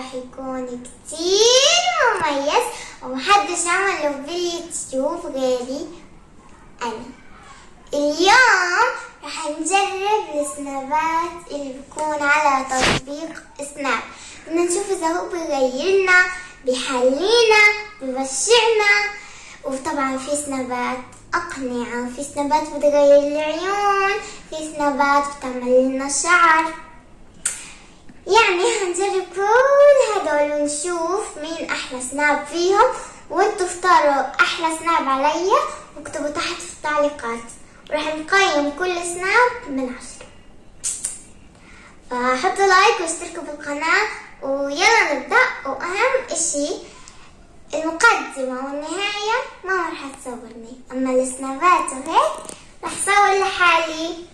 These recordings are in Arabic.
راح يكون كتير مميز ومحدش عمله باليوتيوب غيري أنا. اليوم راح نجرب السنابات اللي بيكون على تطبيق سناب. بدنا نشوف إذا هو بيغيرنا، بيحلينا، بيبشعنا. وطبعا في سنابات أقنعة، وفي سنابات بتغير العيون، في سنابات بتعمل لنا شعر. يعني هنجرب كل هدول ونشوف مين أحلى سناب فيهم، وانتوا اختاروا أحلى سناب عليا واكتبوا تحت في التعليقات، وراح نقيم كل سناب من 10. فحطوا لايك واشتركوا بالقناة ويلا نبدأ. وأهم اشي المقدمة والنهاية ما راح تصورني، أما السنابات وهيك راح صور لحالي.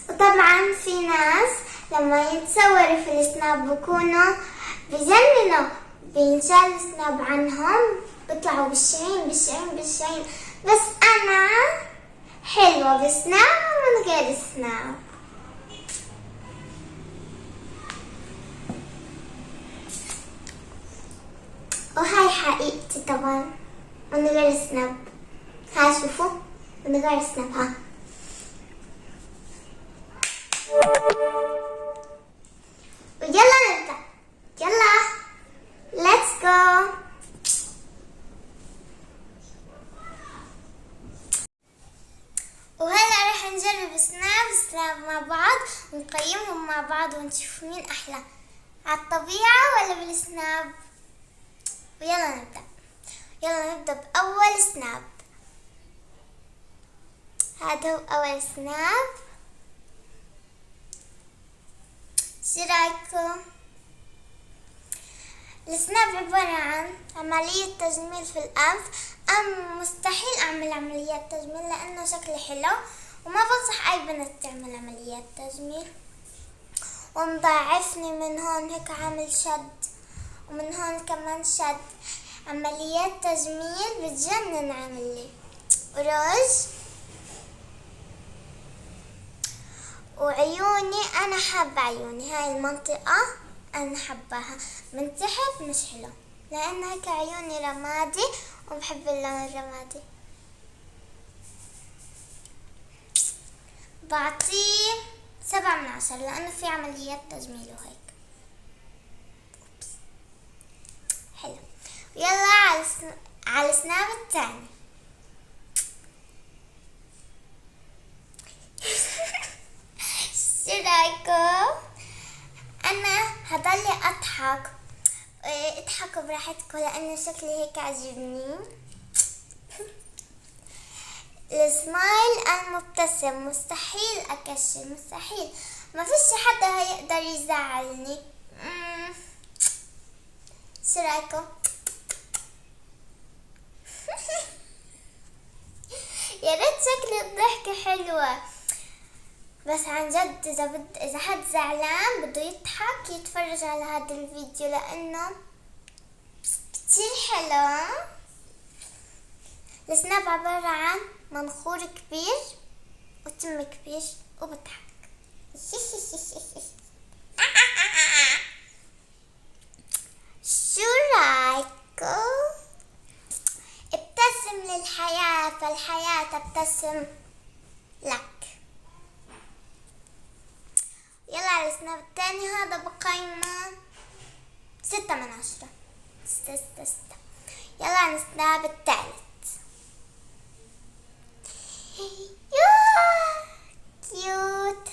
وطبعا في ناس لما يتصوروا في السناب بيكونوا بيجننوا، بينشال السناب عنهم بيطلعوا بالشعين. بس أنا حلوة بسناب ومن غير سناب. وهاي حقيقتي طبعا من غير سناب. هاي شوفوا من غير سناب. ها ويلا نبدأ، يلا let's go. وهلا راح نجرب سناب مع بعض ونقيمهم مع بعض ونشوف مين أحلى، على الطبيعة ولا بالسناب. ويلا نبدأ. يلا نبدأ بأول سناب. هذا هو أول سناب. شو رايكم؟ السناب عبارة عن عملية تجميل في الأنف. مستحيل أعمل عمليات تجميل لأنه شكلي حلو، وما بنصح أي بنت تعمل عمليات تجميل. ومضاعفني من هون هيك عامل شد، ومن هون كمان شد. عمليات تجميل بتجنن عاملي. وروج وعيوني، أنا حابة عيوني. هاي المنطقة أنا حباها، من تحت مش حلو لأن هيك عيوني رمادي وبحب اللون الرمادي. بعطيه 7/10 لأنه في عمليات تجميل وهيك. حلو. يلا على السناب الثاني. شو رايكم؟ أنا هضلي أضحك. اضحكوا براحتكم لأنه شكلي هيك عجبني. السمايل أنا مبتسم، مستحيل أكشر، مستحيل. ما فيش حدا هيقدر يزعلني. شو رايكم؟ يا ريت شكل الضحكة حلوة، بس عن جد إذا حد زعلان بده يضحك يتفرج على هذا الفيديو لأنه كتير حلو. السناب عبارة عن منخور كبير وتم كبير وبضحك. شو رايكم؟ ابتسم للحياة فالحياة تبتسم لك. يلا على السناب الثاني. هذا بقيمه 6/10. 6. يلا على السناب الثالث. كيوت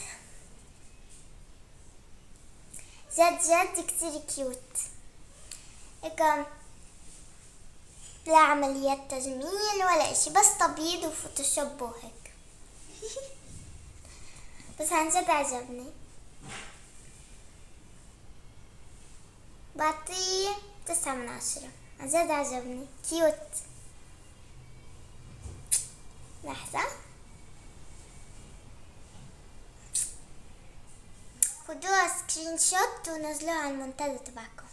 جد كتير كيوت. هيك لا عمليات تجميل ولا اشي، بس تبييض وفوتوشوب وهيك. بس عن جد عجبني. بعطيه 9/10. عن جد عجبني، كيوت. لحظة، خدوها سكرين شوت ونزلوها على المنتدى تبعكم.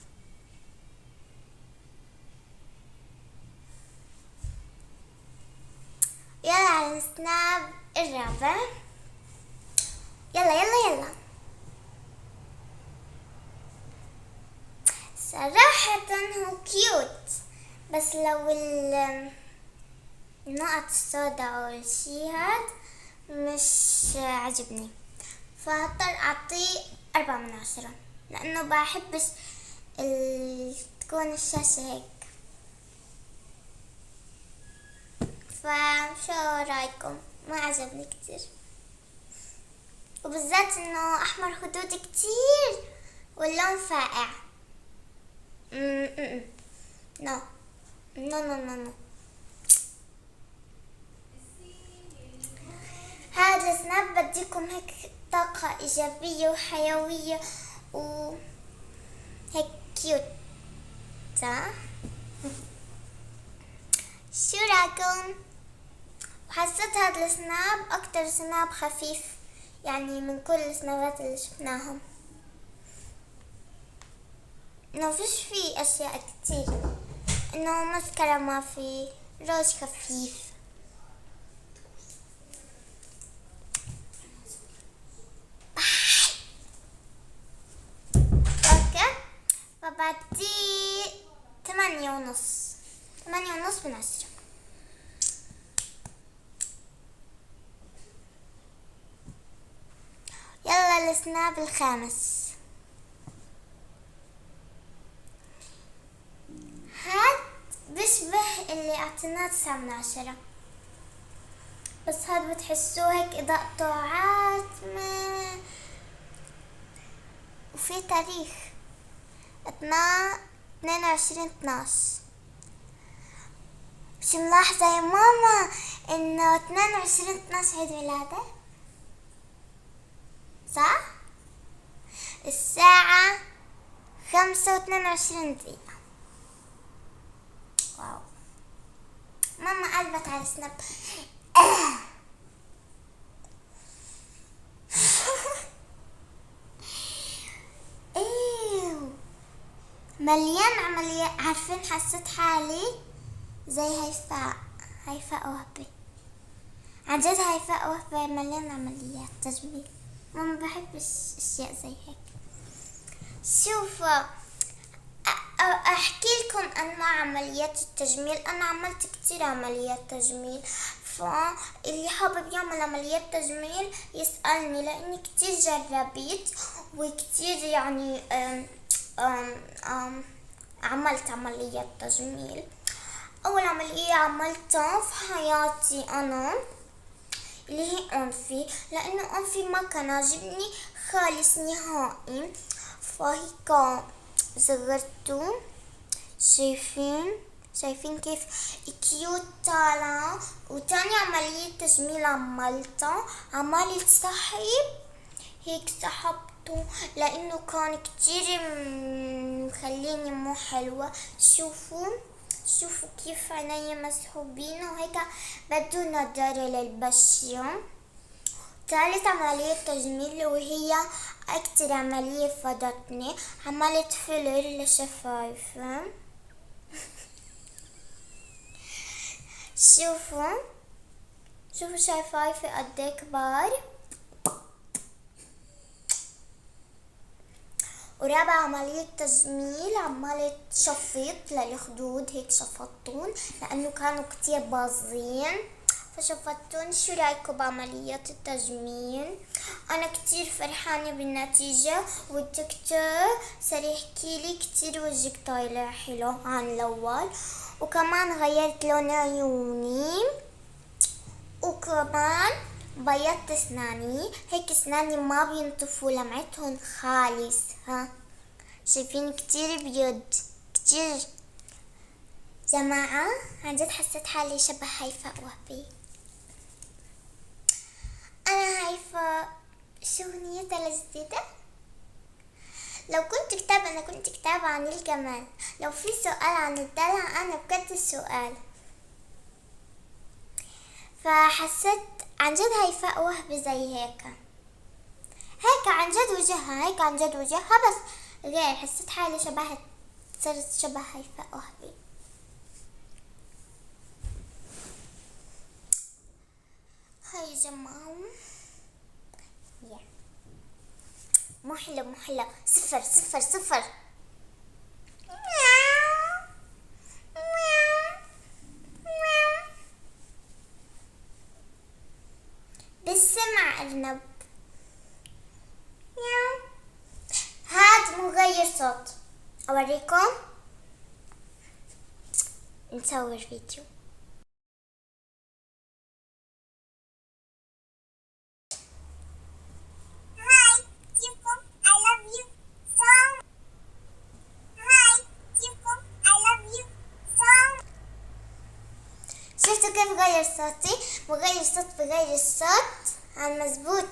يلا على السناب الرابع. يلا صراحة هو كيوت، بس لو النقط السوداء أو الشي هاد مش عجبني، فهضطر أعطيه 4/10 لأنه بحبش تكون الشاشة هيك. فشو رايكم؟ ما عجبني كتير، وبالذات انه احمر خدود كتير واللون فاقع. نو نو نو نو نو. هذا السناب بديكم هيك طاقة ايجابية وحيوية وهيك كيوت، صح؟ شو رايكم؟ وحسيت هذا السناب اكتر سناب خفيف يعني من كل السنابات اللي شفناهم، انه فيش فيه اشياء كتير، انه مسكرة ما في، روج خفيف. اوكي، فبعطيه 8.5 من 10. يلا السناب الخامس. هاد بيشبه اللي اعطيناه 9/10، بس هاد بتحسوه هيك اضاءته عاتمة وفي تاريخ 22/12. مش ملاحظة يا ماما انه 22/12 عيد ميلاده؟ صح؟ الساعة 5:22. واو، ماما قلبت على السناب. ايوه مليان عمليات. عارفين حسيت حالي زي هيفاء وهبي، عن جد هيفاء وهبي مليان عمليات تجميل. ماما بحبش اشياء زي هيك. شوفوا احكي لكم انواع عمليات التجميل. انا عملت كتير عمليات تجميل، فاللي حابب يعمل عمليات تجميل يسألني، لاني كتير جربت وكتير يعني عملت عمليات تجميل. اول عملية عملتها في حياتي انا اللي هي انفي، لانه انفي ما كان عاجبني خالص نهائي، فهيك صغرته. شايفين كيف كيوت طالع. وتاني عملية تجميل عملتها، عملت سحب، هيك سحبته لانه كان كتير مخليني مو حلوة. شوفوا كيف عيني مسحوبين وهيك بده نضارة للبشرة. ثالث عملية تجميل وهي اكتر عملية فادتني، عملت فيلر لشفايفي. شوفوا شفايفي قد ايه كبار. ورابع عملية تجميل عملت شفيط للخدود، هيك شفطتون لانه كانوا كتير باظين فشفتون. شو رايكم بعمليات التجميل؟ انا كتير فرحانة بالنتيجة، والدكتور صار يحكي لي كتير وجهك طالع حلو عن الاول، وكمان غيرت لون عيوني، وكمان بيضت اسناني. هيك اسناني ما بينطفوا لمعتهم خالص. ها شايفين كتير بيض كتير. جماعة عن جد حسيت حالي شبه هيفاء وهبي. انا هيفاء شو اغنيتها الجديدة؟ لو كنت كتاب انا كنت كتاب عن الجمال. لو في سؤال عن الدلع انا بجد السؤال. فحسيت عن جد هيفاء وهبي زي هيك عن جد وجهها، هيك عن جد وجهها، بس غير حسيت حالي صرت شبه هيفاء وهبي. هاي يا جماعة مو حلو 0 0 0. لسه مع أرنب. هاد مغير صوت، أوريكم نصور فيديو. شفتوا كيف غير صوتي؟ بغير صوت بغير الصوت عن مزبوط.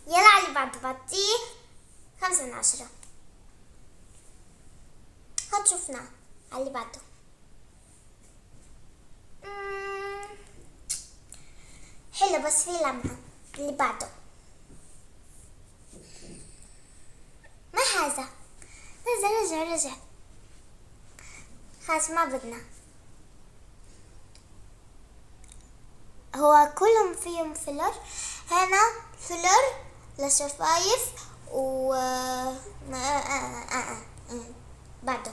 يلا على اللي بعده بعطيه 5 من 10. هاد شفناه. على اللي بعده. حلو بس في لمعة. اللي بعده. ما هذا؟ رجع خلاص ما بدنا. هو كلهم فيهم فيلر. هنا فيلر للشفايف و بعده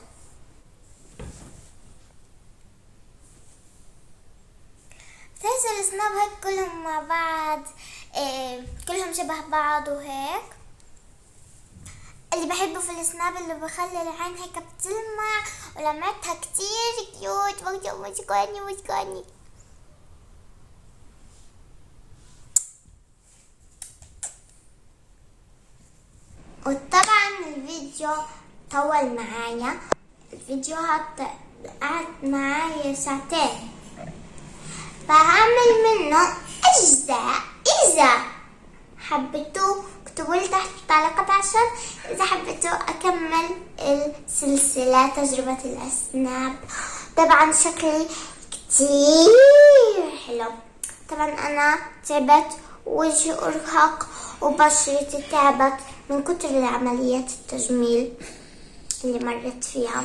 تحسوا السناب هيك كلهم مع بعض. كلهم شبه بعض وهيك. اللي بحبه في السناب اللي بخلي العين هيك بتلمع ولمعتها كتير كيوت. وجهي وطبعا الفيديو طول معايا. الفيديو قعد معايا 2 ساعات، فهعمل منه أجزاء. إذا حبيتوا اكتبوا لي تحت التعليقات عشان إذا حبيتوا أكمل السلسلة تجربة الأسناب. طبعا شكلي كتير حلو. طبعا أنا تعبت، وجهي أرهق وبشرتي تعبت من كتر العمليات التجميل اللي مرت فيها،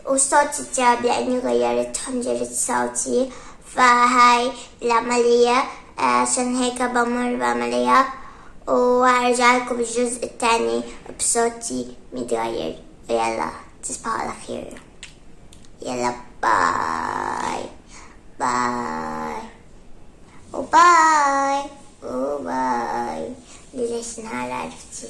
وصوتي تعب لأني غيرت حنجرة صوتي. فهاي العملية عشان هيك بمر بعملية، وهرجع لكم بالجزء الثاني بصوتي متغير. يلا تصبحوا على خير. يلا باي وباي. ليش نهار عرفتي.